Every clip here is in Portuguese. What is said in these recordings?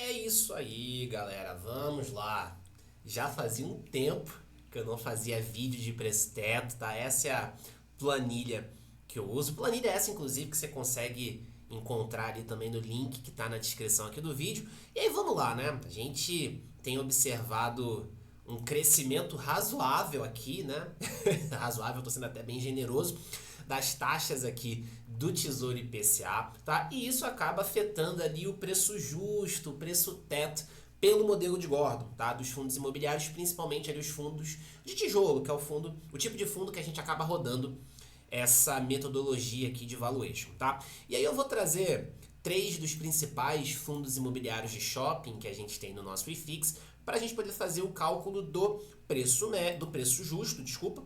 É isso aí, galera. Vamos lá. Já fazia um tempo que eu não fazia vídeo de preço teto, tá? Essa é a planilha que eu uso. Planilha essa, inclusive, que você consegue encontrar ali também no link que tá na descrição aqui do vídeo. E aí, vamos lá, né? A gente tem observado um crescimento razoável aqui, né? Razoável, tô sendo até bem generoso, das taxas aqui do Tesouro IPCA, tá? E isso acaba afetando ali o preço justo, o preço teto pelo modelo de Gordon, tá? Dos fundos imobiliários, principalmente ali os fundos de tijolo, que é o tipo de fundo que a gente acaba rodando essa metodologia aqui de valuation, tá? E aí eu vou trazer três dos principais fundos imobiliários de shopping que a gente tem no nosso IFIX para a gente poder fazer o cálculo do preço justo, desculpa,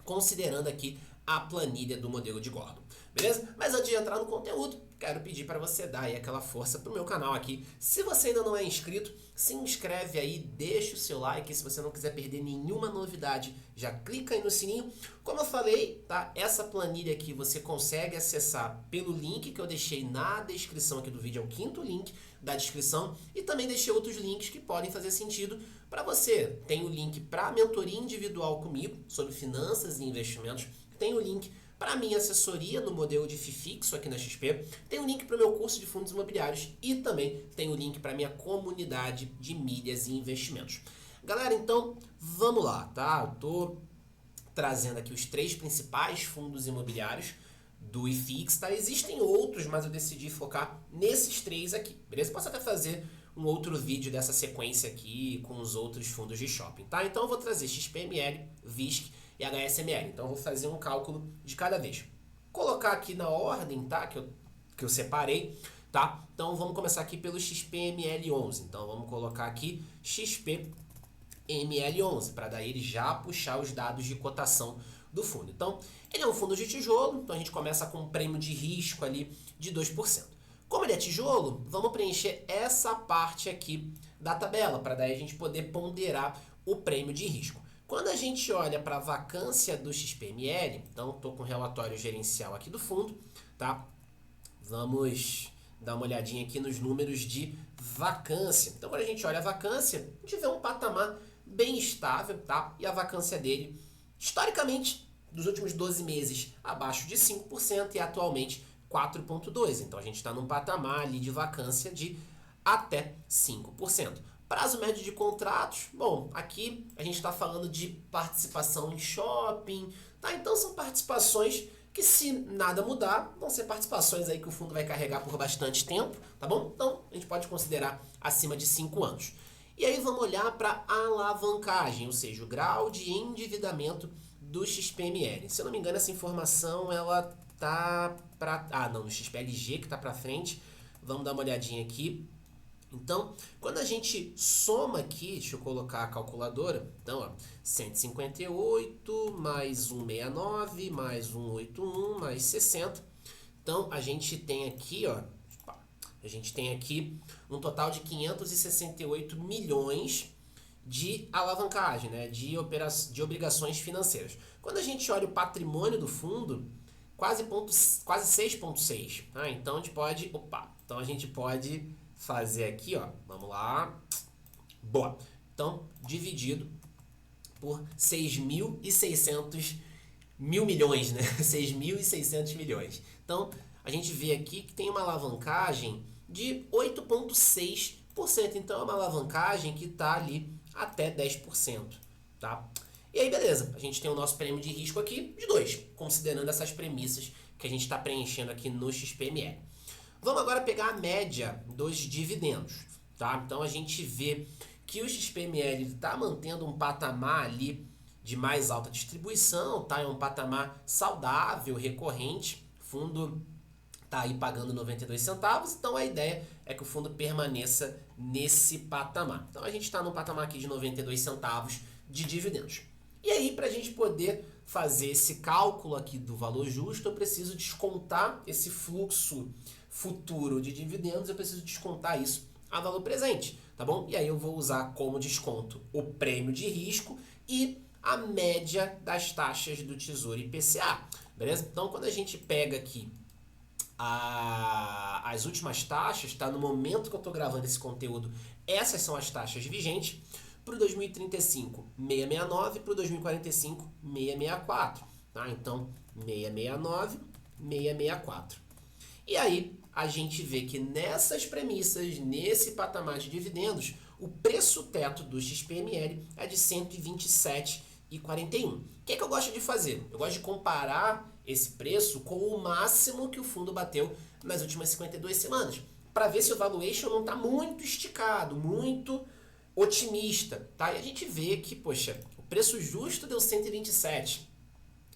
considerando aqui a planilha do modelo de Gordon, beleza? Mas antes de entrar no conteúdo, quero pedir para você dar aí aquela força pro meu canal aqui. Se você ainda não é inscrito, se inscreve aí, deixa o seu like. Se você não quiser perder nenhuma novidade, já clica aí no sininho. Como eu falei, tá? Essa planilha aqui você consegue acessar pelo link que eu deixei na descrição aqui do vídeo, é o quinto link da descrição, e também deixei outros links que podem fazer sentido para você. Tem o link para a mentoria individual comigo sobre finanças e investimentos, tem o link para a minha assessoria no modelo de FII fixo aqui na XP, tem o link para o meu curso de fundos imobiliários e também tem o link para a minha comunidade de milhas e investimentos. Galera, então vamos lá, tá? Eu tô trazendo aqui os três principais fundos imobiliários do IFIX, tá? Existem outros, mas eu decidi focar nesses três aqui, beleza? Posso até fazer um outro vídeo dessa sequência aqui com os outros fundos de shopping, tá? Então eu vou trazer XPML, VISC e HSML. Então eu vou fazer um cálculo de cada vez. Colocar aqui na ordem, tá? Que eu separei, tá? Então vamos começar aqui pelo XPML11. Então vamos colocar aqui XPML11, para daí ele já puxar os dados de cotação do fundo. Então, ele é um fundo de tijolo, então a gente começa com um prêmio de risco ali de 2%. Como ele é tijolo, vamos preencher essa parte aqui da tabela, para daí a gente poder ponderar o prêmio de risco. Quando a gente olha para a vacância do XPML, então estou com o relatório gerencial aqui do fundo, tá? Vamos dar uma olhadinha aqui nos números de vacância. Então, quando a gente olha a vacância, a gente vê um patamar bem estável, tá? E a vacância dele, historicamente, dos últimos 12 meses, abaixo de 5% e atualmente 4,2%. Então, a gente está num patamar ali de vacância de até 5%. Prazo médio de contratos, bom, aqui a gente está falando de participação em shopping, tá? Então são participações que, se nada mudar, vão ser participações aí que o fundo vai carregar por bastante tempo, tá bom? Então a gente pode considerar acima de 5 anos. E aí vamos olhar para a alavancagem, ou seja, o grau de endividamento do XPML. Se eu não me engano, essa informação ela tá para no XPLG que tá para frente. Vamos dar uma olhadinha aqui. Então, quando a gente soma aqui, deixa eu colocar a calculadora, então, ó, 158 mais 169 mais 181 mais 60. Então, a gente tem aqui, ó, um total de 568 milhões de alavancagem, né, de obrigações financeiras. Quando a gente olha o patrimônio do fundo, quase 6,6, tá? Então a gente pode fazer aqui, ó, vamos lá, boa, então dividido por 6.600 mil milhões, né, 6.600 milhões, então a gente vê aqui que tem uma alavancagem de 8,6%, então é uma alavancagem que está ali até 10%, tá? E aí beleza, a gente tem o nosso prêmio de risco aqui de 2, considerando essas premissas que a gente está preenchendo aqui no XPML. Vamos agora pegar a média dos dividendos, tá? Então a gente vê que o XPML está mantendo um patamar ali de mais alta distribuição, tá? É um patamar saudável, recorrente. O fundo está aí pagando 92 centavos, então a ideia é que o fundo permaneça nesse patamar. Então a gente está num patamar aqui de 92 centavos de dividendos. E aí, para a gente poder fazer esse cálculo aqui do valor justo, eu preciso descontar esse fluxo futuro de dividendos, eu preciso descontar isso a valor presente, tá bom? E aí eu vou usar como desconto o prêmio de risco e a média das taxas do Tesouro IPCA, beleza? Então, quando a gente pega aqui as últimas taxas, tá? No momento que eu estou gravando esse conteúdo, essas são as taxas vigentes. Para o 2035, 669, para o 2045, 664. Tá? Então, 669, 664. E aí, a gente vê que nessas premissas, nesse patamar de dividendos, o preço teto do XPML é de 127,41. O que eu gosto de fazer? Eu gosto de comparar esse preço com o máximo que o fundo bateu nas últimas 52 semanas, para ver se o valuation não está muito esticado, muito otimista, tá? E a gente vê que, poxa, o preço justo deu 127,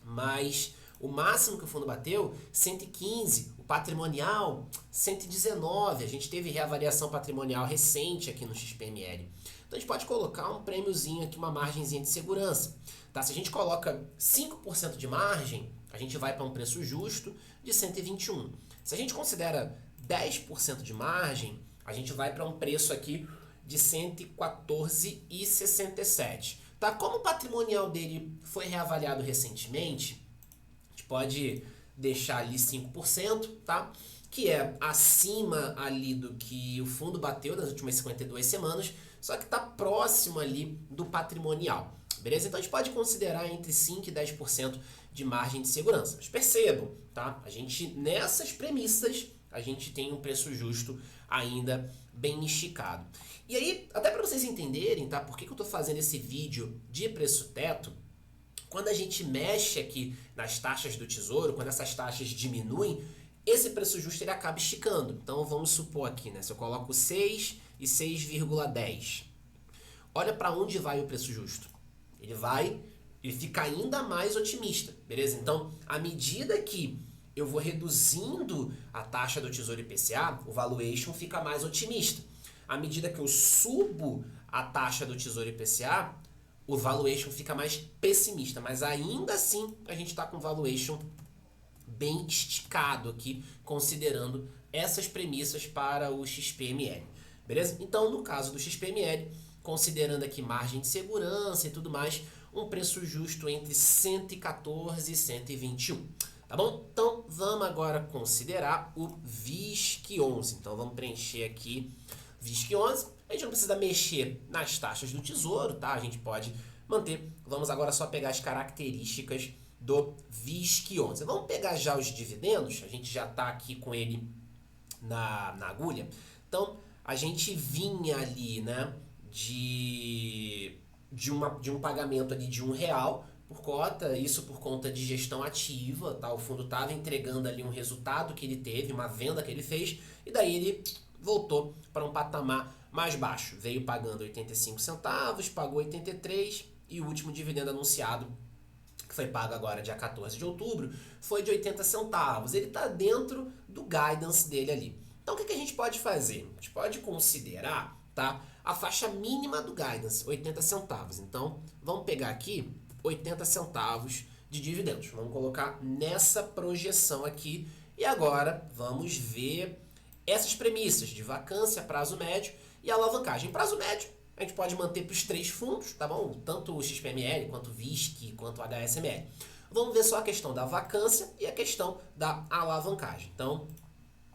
mas o máximo que o fundo bateu, 115, o patrimonial, 119. A gente teve reavaliação patrimonial recente aqui no XPML. Então a gente pode colocar um prêmiozinho aqui, uma margenzinha de segurança. Tá? Se a gente coloca 5% de margem, a gente vai para um preço justo de 121. Se a gente considera 10% de margem, a gente vai para um preço aqui de 114,67. Tá? Como o patrimonial dele foi reavaliado recentemente, a gente pode deixar ali 5%, tá? Que é acima ali do que o fundo bateu nas últimas 52 semanas, só que está próximo ali do patrimonial. Beleza? Então a gente pode considerar entre 5% e 10% de margem de segurança. Mas percebam, tá? A gente, nessas premissas, a gente tem um preço justo ainda bem esticado. E aí, até para vocês entenderem, tá? Por que eu estou fazendo esse vídeo de preço teto, quando a gente mexe aqui nas taxas do Tesouro, quando essas taxas diminuem, esse preço justo ele acaba esticando. Então vamos supor aqui, né? Se eu coloco 6 e 6,10, olha para onde vai o preço justo. Ele fica ainda mais otimista, beleza? Então, à medida que eu vou reduzindo a taxa do Tesouro IPCA, o valuation fica mais otimista. À medida que eu subo a taxa do Tesouro IPCA, o valuation fica mais pessimista. Mas ainda assim, a gente está com o valuation bem esticado aqui, considerando essas premissas para o XPML. Beleza? Então, no caso do XPML, considerando aqui margem de segurança e tudo mais, um preço justo entre 114 e 121. Tá bom? Então, vamos agora considerar o VISC11. Então, vamos preencher aqui VISC11. A gente não precisa mexer nas taxas do Tesouro, tá? A gente pode manter. Vamos agora só pegar as características do VISC11. Vamos pegar já os dividendos. A gente já está aqui com ele na agulha. Então, a gente vinha ali, né, de um pagamento ali de R$1 por cota, isso por conta de gestão ativa, tá? O fundo estava entregando ali um resultado que ele teve, uma venda que ele fez, e daí ele voltou para um patamar mais baixo. Veio pagando 85 centavos, pagou 83, e o último dividendo anunciado, que foi pago agora dia 14 de outubro, foi de 80 centavos. Ele está dentro do guidance dele ali. Então o que a gente pode fazer? A gente pode considerar, tá, a faixa mínima do guidance, 80 centavos. Então vamos pegar aqui 80 centavos de dividendos. Vamos colocar nessa projeção aqui. E agora vamos ver essas premissas de vacância, prazo médio e alavancagem. Prazo médio a gente pode manter para os 3 fundos, tá bom? Tanto o XPML, quanto o VISC, quanto o HSML. Vamos ver só a questão da vacância e a questão da alavancagem. Então,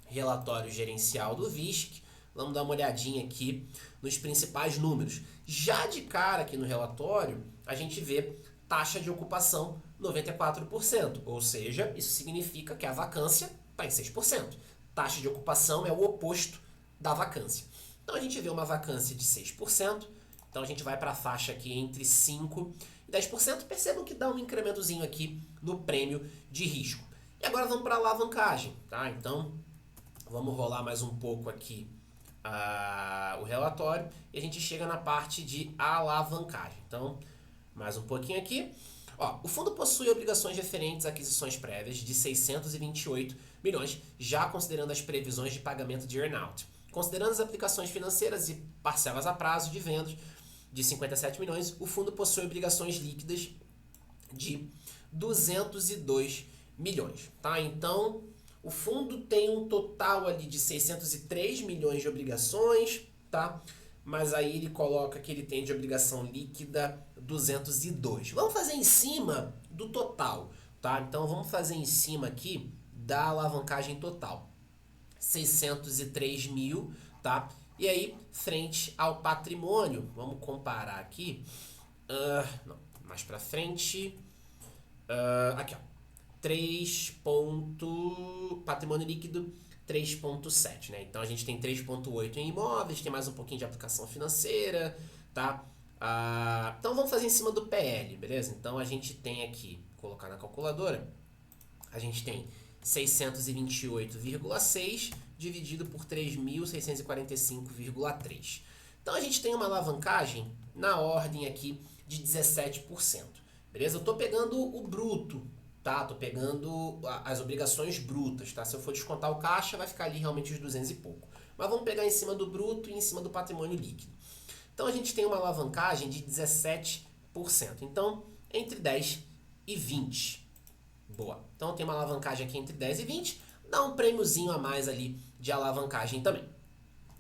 relatório gerencial do VISC. Vamos dar uma olhadinha aqui nos principais números. Já de cara aqui no relatório, a gente vê taxa de ocupação 94%, ou seja, isso significa que a vacância está em 6%. Taxa de ocupação é o oposto da vacância. Então a gente vê uma vacância de 6%, então a gente vai para a faixa aqui entre 5% e 10%. Percebam que dá um incrementozinho aqui no prêmio de risco. E agora vamos para a alavancagem, tá? Então vamos rolar mais um pouco aqui o relatório e a gente chega na parte de alavancagem. Então, mais um pouquinho aqui. Ó, o fundo possui obrigações referentes a aquisições prévias de 628 milhões, já considerando as previsões de pagamento de earnout. Considerando as aplicações financeiras e parcelas a prazo de vendas de 57 milhões, o fundo possui obrigações líquidas de 202 milhões. Tá? Então, o fundo tem um total ali de 603 milhões de obrigações, tá? Mas aí ele coloca que ele tem de obrigação líquida 202. Vamos fazer em cima do total, tá? Então vamos fazer em cima aqui da alavancagem total. 603 mil, tá? E aí, frente ao patrimônio, vamos comparar aqui, não, mais para frente, aqui ó, patrimônio líquido 3,7, né? Então a gente tem 3,8 em imóveis, tem mais um pouquinho de aplicação financeira, tá? Então vamos fazer em cima do PL, beleza? Então a gente tem aqui, vou colocar na calculadora, a gente tem 628,6 dividido por 3.645,3. Então a gente tem uma alavancagem na ordem aqui de 17%. Beleza? Eu estou pegando o bruto, tá? Estou pegando as obrigações brutas, tá? Se eu for descontar o caixa, vai ficar ali realmente os 200 e pouco. Mas vamos pegar em cima do bruto e em cima do patrimônio líquido. Então a gente tem uma alavancagem de 17%. Então, entre 10 e 20. Boa. Então tem uma alavancagem aqui entre 10 e 20. Dá um prêmiozinho a mais ali de alavancagem também.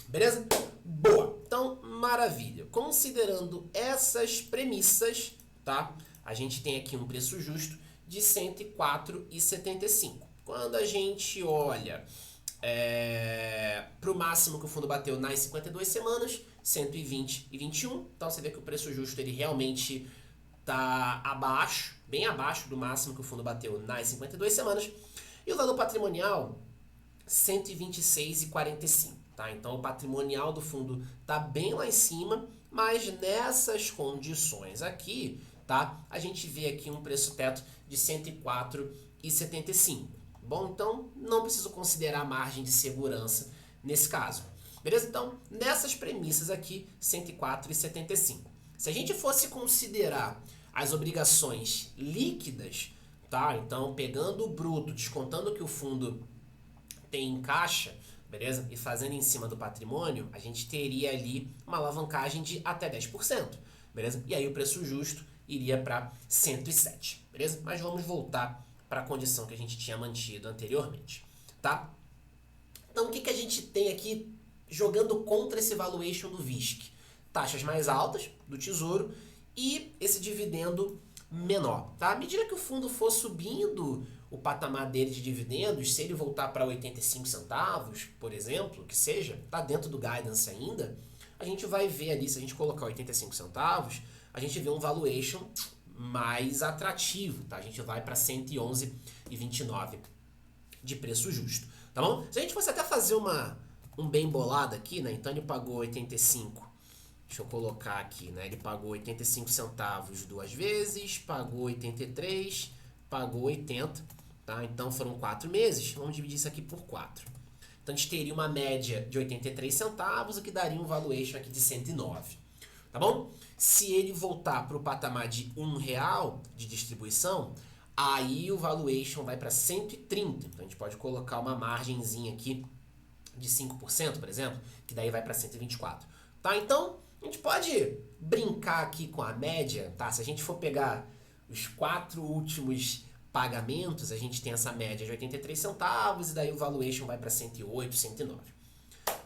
Beleza? Boa. Então, maravilha. Considerando essas premissas, tá? A gente tem aqui um preço justo de 104,75. Quando a gente olha para o máximo que o fundo bateu nas 52 semanas, 120,21. Então você vê que o preço justo ele realmente está abaixo, bem abaixo do máximo que o fundo bateu nas 52 semanas. E o valor patrimonial, 126,45. Tá? Então o patrimonial do fundo está bem lá em cima, mas nessas condições aqui, tá? A gente vê aqui um preço teto de 104,75. Bom, então não preciso considerar margem de segurança nesse caso. Beleza? Então, nessas premissas aqui, 104,75. Se a gente fosse considerar as obrigações líquidas, tá? Então, pegando o bruto, descontando o que o fundo tem em caixa, beleza? E fazendo em cima do patrimônio, a gente teria ali uma alavancagem de até 10%, beleza? E aí o preço justo iria para 107, beleza? Mas vamos voltar para a condição que a gente tinha mantido anteriormente, tá? Então, o que a gente tem aqui jogando contra esse valuation do VISC? Taxas mais altas do Tesouro e esse dividendo menor, tá? À medida que o fundo for subindo o patamar dele de dividendos, se ele voltar para 85 centavos, por exemplo, que seja, tá dentro do guidance ainda, a gente vai ver ali, se a gente colocar 85 centavos, a gente vê um valuation mais atrativo, tá? A gente vai para 111,29 de preço justo, tá bom? Se a gente fosse até fazer um bem bolado aqui, né? Então ele pagou 85. Deixa eu colocar aqui, né? Ele pagou 85 centavos duas vezes, pagou 83, pagou 80, tá? Então foram 4 meses. Vamos dividir isso aqui por 4. Então a gente teria uma média de 83 centavos, o que daria um valuation aqui de 109, tá bom? Se ele voltar para o patamar de R$1 de distribuição, aí o valuation vai para 130. Então a gente pode colocar uma margenzinha aqui de 5%, por exemplo, que daí vai para 124. Tá? Então, a gente pode brincar aqui com a média, tá? Se a gente for pegar os 4 últimos pagamentos, a gente tem essa média de 83 centavos e daí o valuation vai para 108, 109.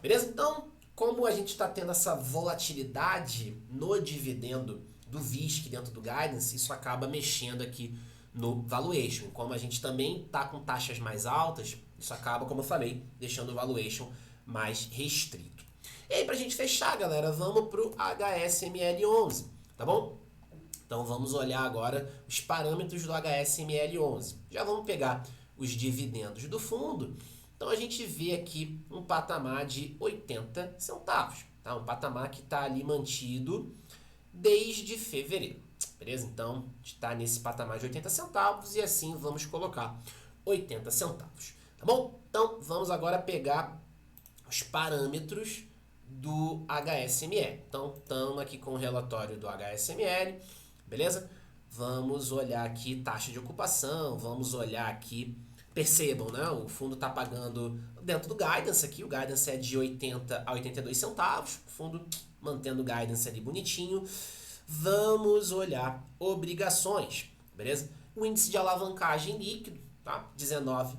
Beleza? Então, como a gente está tendo essa volatilidade no dividendo do VISC dentro do guidance, isso acaba mexendo aqui no valuation. Como a gente também está com taxas mais altas, isso acaba, como eu falei, deixando o valuation mais restrito. E aí, para a gente fechar, galera, vamos para o HSML11, tá bom? Então, vamos olhar agora os parâmetros do HSML11. Já vamos pegar os dividendos do fundo. Então, a gente vê aqui um patamar de 80 centavos, tá? Um patamar que está ali mantido desde fevereiro, beleza? Então, a gente está nesse patamar de 80 centavos e assim vamos colocar 80 centavos, tá bom? Então, vamos agora pegar os parâmetros do HSML. Então, estamos aqui com o relatório do HSML, beleza? Vamos olhar aqui taxa de ocupação, vamos olhar aqui, percebam, né? O fundo está pagando dentro do guidance aqui, o guidance é de 80 a 82 centavos, o fundo mantendo o guidance ali bonitinho. Vamos olhar obrigações, beleza? O índice de alavancagem líquido, tá? 19%.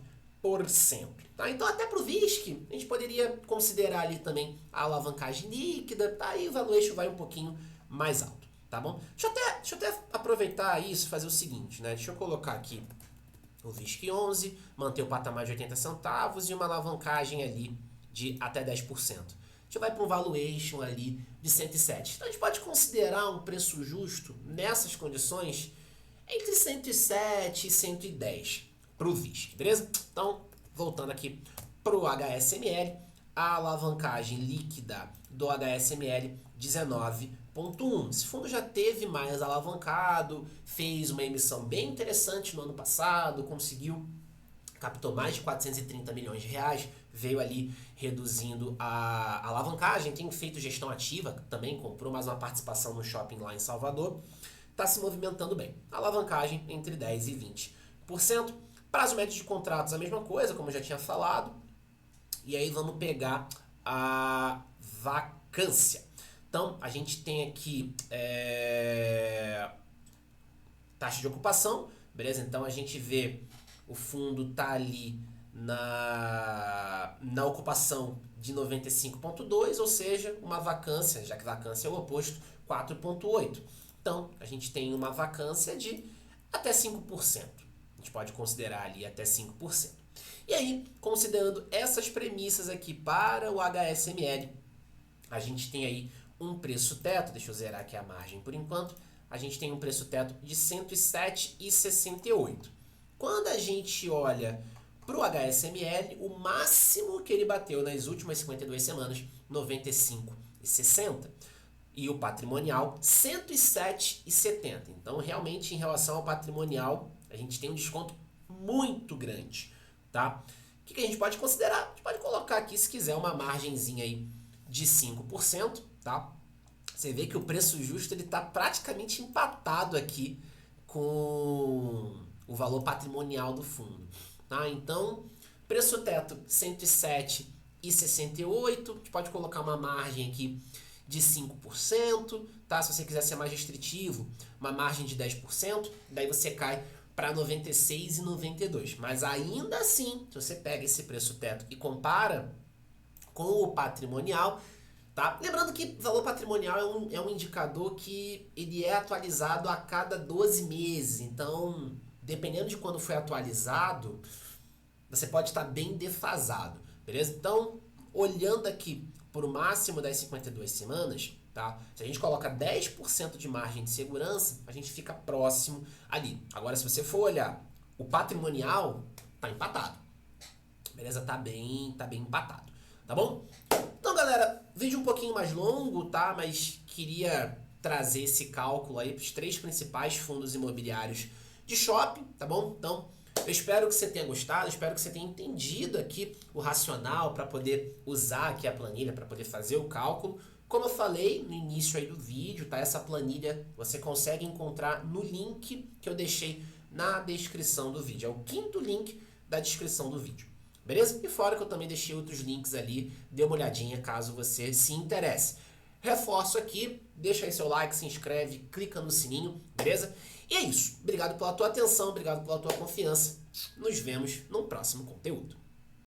Tá? Então, até para o VISC, a gente poderia considerar ali também a alavancagem líquida, tá? Aí o valuation vai um pouquinho mais alto, tá bom? Deixa eu até aproveitar isso e fazer o seguinte, né? Deixa eu colocar aqui o VISC 11, manter o patamar de 80 centavos e uma alavancagem ali de até 10%. A gente vai para um valuation ali de 107. Então a gente pode considerar um preço justo nessas condições entre 107 e 110 para o VISC, beleza? Então, voltando aqui para o HSML, a alavancagem líquida do HSML 19,1. Esse fundo já teve mais alavancado, fez uma emissão bem interessante no ano passado, captou mais de 430 milhões de reais, veio ali reduzindo a alavancagem, tem feito gestão ativa, também comprou mais uma participação no shopping lá em Salvador, está se movimentando bem. Alavancagem entre 10% e 20%. Prazo médio de contratos, a mesma coisa, como eu já tinha falado. E aí vamos pegar a vacância. Então, a gente tem aqui taxa de ocupação, beleza? Então, a gente vê o fundo tá ali na ocupação de 95,2, ou seja, uma vacância, já que vacância é o oposto, 4,8. Então, a gente tem uma vacância de até 5%. A gente pode considerar ali até 5%. E aí, considerando essas premissas aqui para o HSML, a gente tem aí um preço teto, deixa eu zerar aqui a margem por enquanto, a gente tem um preço teto de 107,68. Quando a gente olha para o HSML, o máximo que ele bateu nas últimas 52 semanas, 95,60. E o patrimonial, 107,70. Então, realmente, em relação ao patrimonial, a gente tem um desconto muito grande, tá? O que a gente pode considerar? A gente pode colocar aqui, se quiser, uma margenzinha aí de 5%, tá? Você vê que o preço justo ele está praticamente empatado aqui com o valor patrimonial do fundo, tá? Então, preço teto 107,68, a gente pode colocar uma margem aqui de 5%, tá? Se você quiser ser mais restritivo, uma margem de 10%, daí você cai para 96,92. Mas ainda assim, se você pega esse preço teto e compara com o patrimonial, tá? Lembrando que valor patrimonial é um indicador que ele é atualizado a cada 12 meses. Então, dependendo de quando foi atualizado, você pode estar bem defasado, beleza? Então, olhando aqui por o máximo das 52 semanas, tá? Se a gente coloca 10% de margem de segurança, a gente fica próximo ali. Agora, se você for olhar o patrimonial, tá empatado. Beleza? Tá bem empatado. Tá bom? Então, galera, vídeo um pouquinho mais longo, tá? Mas queria trazer esse cálculo aí para os 3 principais fundos imobiliários de shopping, tá bom? Então, eu espero que você tenha gostado, espero que você tenha entendido aqui o racional para poder usar aqui a planilha, para poder fazer o cálculo. Como eu falei no início aí do vídeo, tá? Essa planilha você consegue encontrar no link que eu deixei na descrição do vídeo. É o 5º link da descrição do vídeo. Beleza? E fora que eu também deixei outros links ali, dê uma olhadinha caso você se interesse. Reforço aqui, deixa aí seu like, se inscreve, clica no sininho, beleza? E é isso. Obrigado pela tua atenção, obrigado pela tua confiança. Nos vemos no próximo conteúdo.